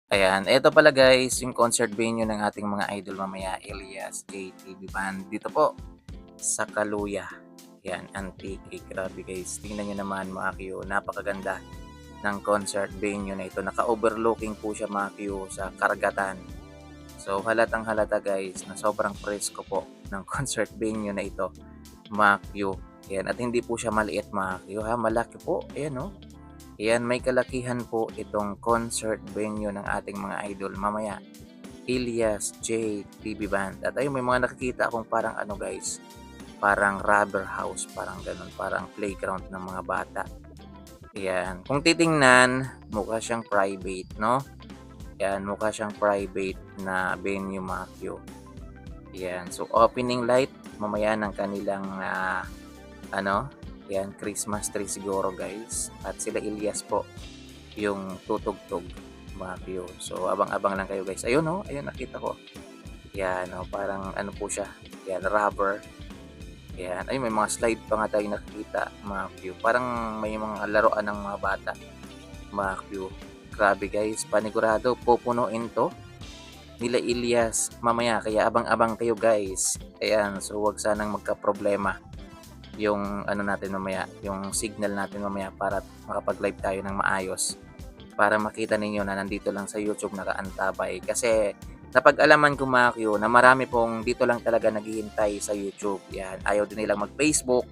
Ayan, eto pala guys, yung concert venue ng ating mga idol mamaya, Elias JTV Band. Dito po sa Kaluya. Yan, Antique. Grabe guys, tingnan nyo naman mga Q, napakaganda ng concert venue na ito. Naka-overlooking po siya mga Q sa karagatan. So halatang halata guys na sobrang presko po ng concert venue na ito mga Q. Yan, at hindi po siya maliit mga Q ha, malaki po. Ayan oh. Ayan, may kalakihan po itong concert venue ng ating mga idol mamaya. Elias J. TV Band. At ayun, may mga nakikita akong parang ano guys, parang rubber house, parang ganun, parang playground ng mga bata. Ayan, kung titingnan, mukha siyang private, no? Ayan, mukha siyang private na venue Makyo. Ayan, so opening light mamaya ng kanilang ano, yan, Christmas tree siguro guys. At sila Elias po yung tutugtog Makyo. So abang-abang lang kayo guys. Ayun oh, ayun nakita ko. Yan oh, parang ano po siya. Yan, rubber. Yan. Ay, may mga slide pa nga tayo nakikita, Makyo. Parang may mga laruan ng mga bata, Makyo. Grabe guys, panigurado pupunuin to nila Elias mamaya. Kaya abang-abang kayo guys. Ayan, so wag sanang magka-problema yung ano natin mamaya, yung signal natin mamaya para makapag-live tayo ng maayos. Para makita ninyo na nandito lang sa YouTube nakaantabay. Kasi napag-alaman ko mga Q na marami pong dito lang talaga naghihintay sa YouTube. Yan, ayaw din nilang mag-Facebook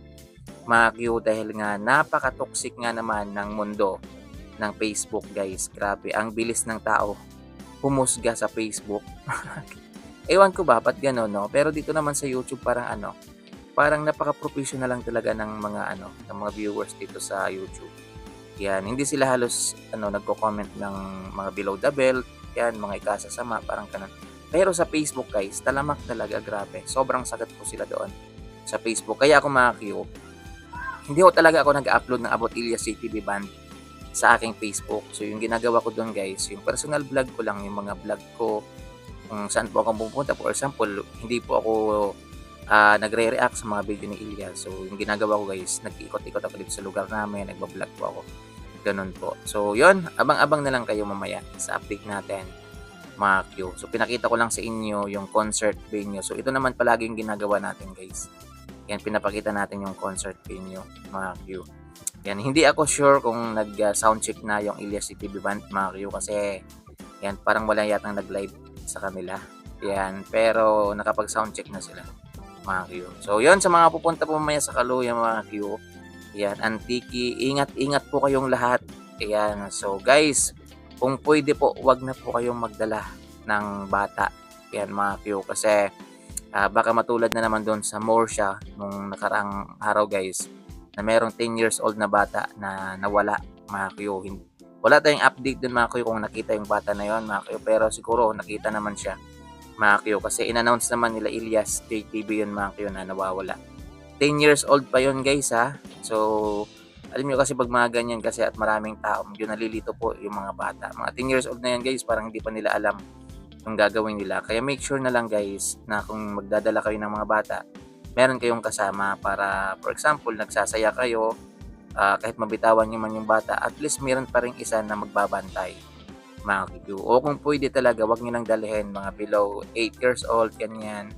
mga Q dahil nga napaka-toxic nga naman ng mundo ng Facebook guys. Grabe, ang bilis ng tao humusga sa Facebook. Ewan ko ba, ba't gano'n, no? Pero dito naman sa YouTube parang ano, parang napaka-professional lang talaga ng mga ano, ng mga viewers dito sa YouTube. Yan, hindi sila halos ano nagko-comment ng mga below the belt, yan, mga ikasasama, parang ganun. Pero sa Facebook guys, talamak talaga, grabe. Sobrang sagat po sila doon sa Facebook. Kaya ako mga Q, hindi ko talaga ako nag-upload ng About Elias CTV Band sa aking Facebook. So yung ginagawa ko doon guys, yung personal vlog ko lang, yung mga vlog ko, kung saan po ako pupunta. For example, hindi po ako nagre-react sa mga video ni Elias. So yung ginagawa ko guys, nag-ikot-ikot ako dito sa lugar namin, nagba-vlog po ako. Ganun po. So yun, abang-abang na lang kayo mamaya sa update natin mga Q. So pinakita ko lang sa inyo yung concert venue. So ito naman palagi yung ginagawa natin guys. Yan, pinapakita natin yung concert venue mga Q. Yan, hindi ako sure kung nag-soundcheck na yung Elias CTV Band mga Q kasi yan, parang wala yatang nag-live sa kanila. Yan, pero nakapag-soundcheck na sila mga Q. So yun, sa mga pupunta po mamaya sa Kaluya mga Q, yan, Antique, ingat-ingat po kayong lahat. Ayan, so guys, kung pwede po, wag na po kayong magdala ng bata. Yan mga Q, kasi baka matulad na naman doon sa Morsha nung nakaraang araw guys, na merong 10 years old na bata na nawala mga Q. Wala tayong update doon mga Q kung nakita yung bata na yon mga Q, pero siguro nakita naman siya mga Q, kasi in-announce naman nila Elias JTV yun mga Q na nawawala. 10 years old pa yon guys ha. So, alam nyo kasi pag mga ganyan kasi at maraming tao, medyo nalilito po yung mga bata. Mga 10 years old na yan guys, parang hindi pa nila alam yung gagawin nila. Kaya make sure na lang guys na kung magdadala kayo ng mga bata, meron kayong kasama para for example, nagsasaya kayo, kahit mabitawan nyo man yung bata, at least meron pa rin isa na magbabantay mga Q. O kung pwede talaga, wag nyo nang dalhin mga below 8 years old, ganyan.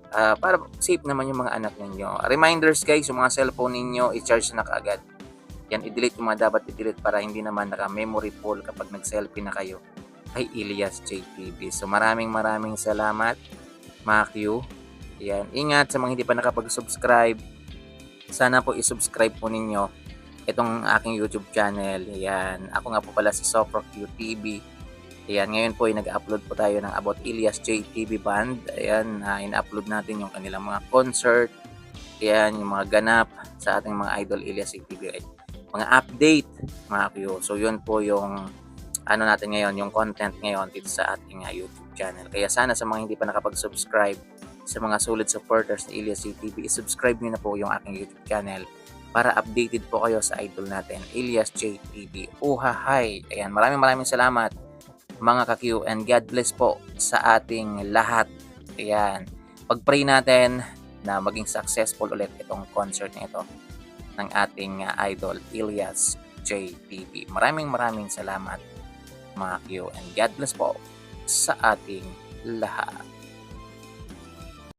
Para safe naman yung mga anak ninyo. Reminders guys, yung mga cellphone ninyo, i-charge na kaagad. Yan, i-delete yung mga dapat i-delete para hindi naman naka-memory full kapag nag-selfie na kayo. Ay, Elias JTV. So maraming salamat mga Q. Yan, ingat sa mga hindi pa nakapag-subscribe. Sana po i-subscribe po ninyo itong aking YouTube channel. Yan, ako nga po pala si Sopro QTV. Ayan, ngayon po ay nag-upload po tayo ng About Elias JTV Band. Ayan, in-upload natin yung kanilang mga concert. Ayan, yung mga ganap sa ating mga idol Elias JTV. Mga update, mga Q. So, yun po yung ano natin ngayon, yung content ngayon dito sa ating YouTube channel. Kaya sana sa mga hindi pa nakapag-subscribe, sa mga solid supporters ng Elias JTV, i-subscribe nyo na po yung aking YouTube channel para updated po kayo sa idol natin, Elias JTV. Uhahay! Ayan, maraming salamat mga ka-Q, and God bless po sa ating lahat. Ayan, pag-pray natin na maging successful ulit itong concert na ito ng ating idol Elias JTV. Maraming salamat mga Q. And God bless po sa ating lahat.